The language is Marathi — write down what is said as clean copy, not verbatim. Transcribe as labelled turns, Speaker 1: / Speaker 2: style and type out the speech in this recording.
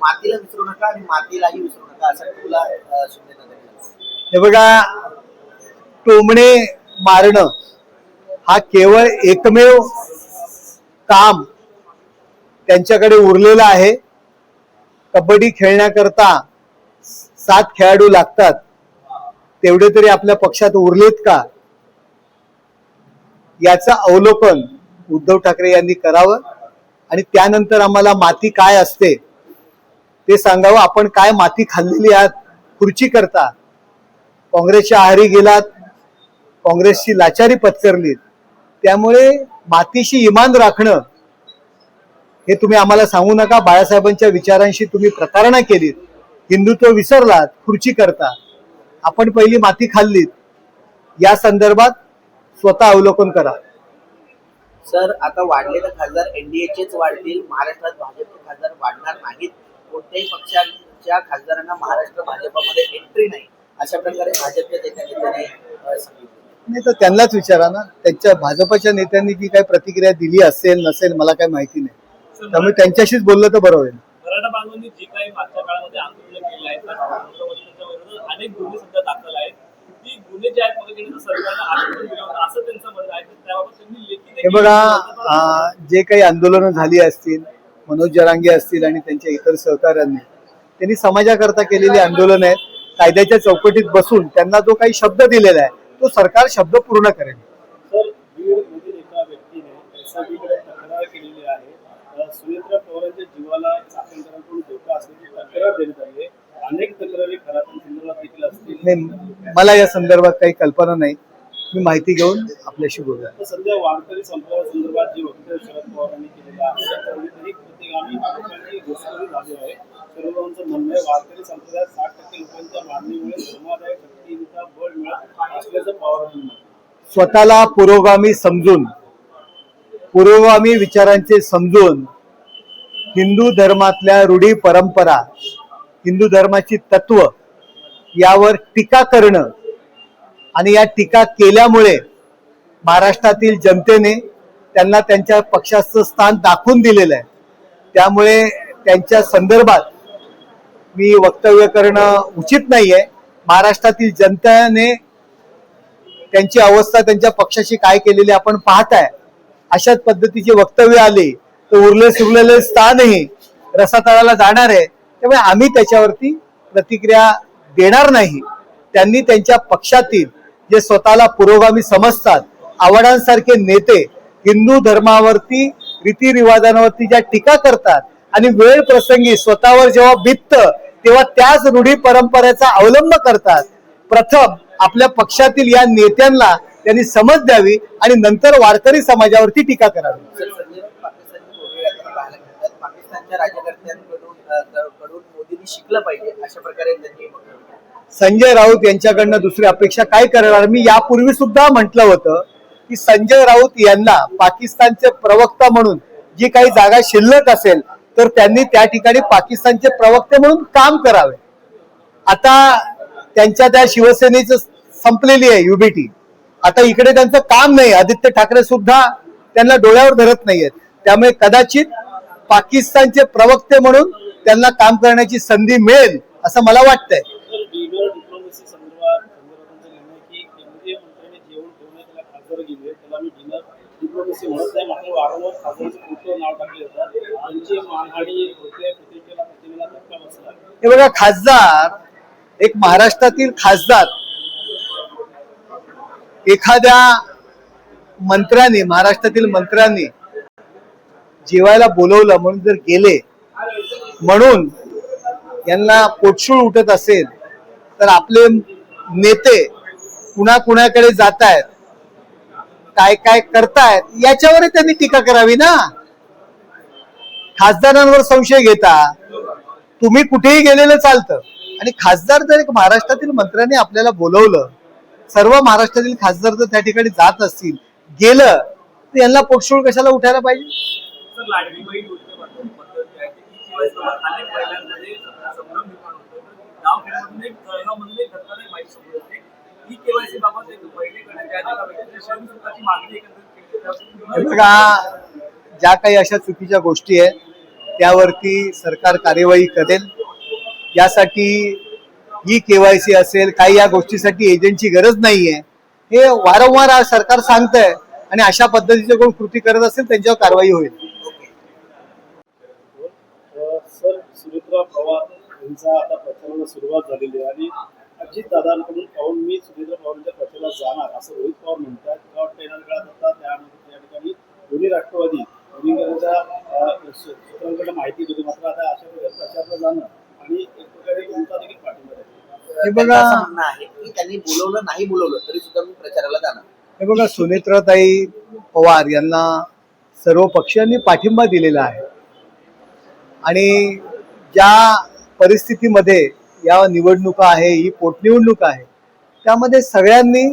Speaker 1: मातीला विसरू नका आणि मातीलाही विसरू नका असं तुला शिंदेना दिलं.
Speaker 2: हे बघा, टोमणे मारणं हा केवळ एकमेव काम त्यांच्याकडे उरलेलं आहे. कबड्डी खेळण्याकरता 7 खेळाडू लागतात, तेवढे तरी आपल्या पक्षात उरलेत का, याचं अवलोकन उद्धव ठाकरे यांनी करावं आणि त्यानंतर आम्हाला माती काय असते ते सांगावं. आपण काय माती खाल्लेली आहात खुर्ची करता, काँग्रेसच्या आहारी गेलात, काँग्रेसची लाचारी पत्करलीत. त्यामुळे मातीशी इमान राखणं हे तुम्ही आम्हाला सांगू नका. बाळासाहेबांच्या विचारांशी तुम्ही प्रतारणा केलीत, हिंदुत्व विसरलात, खुर्ची करता. आपण पहिली माती खाल्लीत, या संदर्भात स्वतः अवलोकन करा.
Speaker 1: सर, आता वाढलेले खासदार एनडीएचेच वाढतील, महाराष्ट्रात भाजपचे खासदार वाढणार नाहीत. कोणत्याही पक्षाच्या खासदारांना महाराष्ट्र भाजपमध्ये एंट्री नाही अशा प्रकारे भाजपच्या नेत्यांनी सांगितलं.
Speaker 2: नाही तर त्यांनाच विचारा ना, त्यांच्या भाजपच्या नेत्यांनी जी काही प्रतिक्रिया दिली असेल नसेल मला काही माहिती नाही, त्यामुळे त्यांच्याशीच बोललं तर बरं होईल.
Speaker 3: मराठा बांधवांनी जी काही मागच्या काळामध्ये आंदोलन केले आहेत त्याच्या विरोधात अनेक गुन्हे सध्या दाखल आहेत. ती गुन्हे जे आहेत पद्धतीने सरकारला आश्वासन दिलं होतं असं त्यांचं म्हणणं आहे. त्याबाबत त्यांनी लेखी
Speaker 2: हे बघा, जे काही आंदोलनं झाली असतील, मनोज जरांगे असतील आणि त्यांच्या इतर सहकाऱ्यांनी, त्यांनी समाजाकरता केलेली आंदोलन आहेत. कायद्याच्या चौकटीत बसून त्यांना जो काही शब्द दिलेला आहे तो सरकार शब्द पूर्ण करेल.
Speaker 3: सर, बीडमधील एका व्यक्तीने एसआयटीकडे तक्रार केलेली आहे. सुनेत्रा पवारांच्या जीवाला चाकणकरांकडून धोका असल्याची तक्रार देण्यात आली आहे. अनेक तक्रारी खराब संदर्भात देखील असतील.
Speaker 2: मला या संदर्भात काही कल्पना नाही, मी माहिती घेऊन आपल्याशी बोलूया.
Speaker 3: सध्या वारकरी संप्रदायासंदर्भात जे वक्तव्य शरद पवारांनी केलेलं आहे त्यावेळी प्रतिगामी लोकांची घुसखोरी झाली आहे. सर्वांचं म्हणणं आहे वारकरी संप्रदायात 60% लोकांच्या मागणीमुळे धर्मादाय शक्तीचा बळ मिळत असल्याचं पवारांनी म्हणलं.
Speaker 2: स्वतःला पुरोगामी समजून, पुरोगामी विचारांचे समजून हिंदू धर्मातल्या रूढी परंपरा, हिंदू धर्माची तत्व यावर टीका करणं आणि या टीका केल्यामुळे महाराष्ट्रातील जनतेने त्यांना त्यांच्या पक्षाचं स्थान दाखवून दिलेलं आहे. त्यामुळे त्यांच्या संदर्भात मी वक्तव्य करणं उचित नाहीये. महाराष्ट्रातील जनतेने त्यांची अवस्था त्यांच्या पक्षाशी काय केलेली आपण पाहताय. अशाच पद्धतीची वक्तव्य आली तर उरले सुरलेले स्थानही रसातळाला जाणार आहे. त्यामुळे आम्ही त्याच्यावरती प्रतिक्रिया देणार नाही. त्यांनी त्यांच्या पक्षातील जे स्वतःला पुरोगामी समजतात आव्हाडांसारखे नेते हिंदू धर्मावरती, रीतिरिवाजांवरती ज्या टीका करतात आणि वेळ प्रसंगी स्वतःवर जेव्हा बिततं तेव्हा त्याच रूढी परंपरेचा अवलंब करतात. प्रथम आपल्या पक्षातील या नेत्यांना त्यांनी समज द्यावी आणि नंतर वारकरी समाजावरती टीका करावी.
Speaker 1: पाकिस्तानच्या राज्यकर्त्यांकडून मोदींनी शिकलं पाहिजे अशा प्रकारे त्यांनी
Speaker 2: संजय राऊत यांच्याकडनं दुसरी अपेक्षा काय करणार. मी यापूर्वी सुद्धा म्हटलं होतं की संजय राऊत यांना पाकिस्तानचे प्रवक्ता म्हणून जी काही जागा शिल्लक असेल तर त्यांनी त्या ठिकाणी पाकिस्तानचे प्रवक्ते म्हणून काम करावे. आता त्यांच्या त्या शिवसेनेच संपलेली आहे युबीटी. आता इकडे त्यांचं काम नाही. आदित्य ठाकरे सुद्धा त्यांना डोळ्यावर धरत नाहीयेत. त्यामुळे कदाचित पाकिस्तानचे प्रवक्ते म्हणून त्यांना काम करण्याची संधी मिळेल असं मला वाटतंय. हे बघा, खासदार, एक महाराष्ट्रातील खासदार एखाद्या मंत्र्याने, महाराष्ट्रातील मंत्र्यांनी जेवायला बोलवलं म्हणून जर गेले म्हणून यांना पोटशूळ उठत असेल तर आपले नेते कुणाकुणाकडे जात आहेत, काय काय करतायत याच्यावर त्यांनी टीका करावी ना. खासदारांवर संशय घेता तुम्ही कुठेही गेलेलं चालतं आणि खासदार जर एक महाराष्ट्रातील मंत्र्यांनी आपल्याला बोलवलं, सर्व महाराष्ट्रातील खासदार जर त्या ठिकाणी जात असतील, गेलं तर यांना पोटशूळ कशाला उठायला पाहिजे. बघा, ज्या काही अशा चुकीच्या गोष्टी आहेत त्यावरती सरकार कार्यवाही करेल. यासाठी KYC असेल काही या गोष्टीसाठी एजंटची गरज नाहीये हे वारंवार आज सरकार सांगतंय आणि अशा पद्धतीचे कोण कृती करत असेल त्यांच्यावर कारवाई होईल.
Speaker 3: सर, सुनेत्रा पवार यांचा आता प्रचाराला सुरुवात झालेली आहे आणि अजितदादांकडून पाहून मी सुनेत्रा पवारांच्या प्रचाराला जाणार असं रोहित पवार म्हणतात. मला वाटतं येणार काळात आता त्यामध्ये त्या ठिकाणी दोन्ही राष्ट्रवादी सूत्रांकडे माहिती दिली, मात्र आता अशा प्रकारे प्रचाराला जाणं आणि एक प्रकारे तुमचा देखील पाठिंबा आहे.
Speaker 2: हे
Speaker 1: त्यांचं
Speaker 2: बघा
Speaker 1: असं म्हणणं आहे की त्यांनी बोलवलं नाही बोलवलं तरी सुद्धा मी प्रचाराला जाणार.
Speaker 2: हे बघा सुनेत्राताई पवार यांना सर्व पक्षांनी पाठिंबा दिलेला आहे आणि ज्या परिस्थितीमध्ये या निवडणुका आहे ही पोटनिवडणूक आहे त्यामध्ये सगळ्यांनी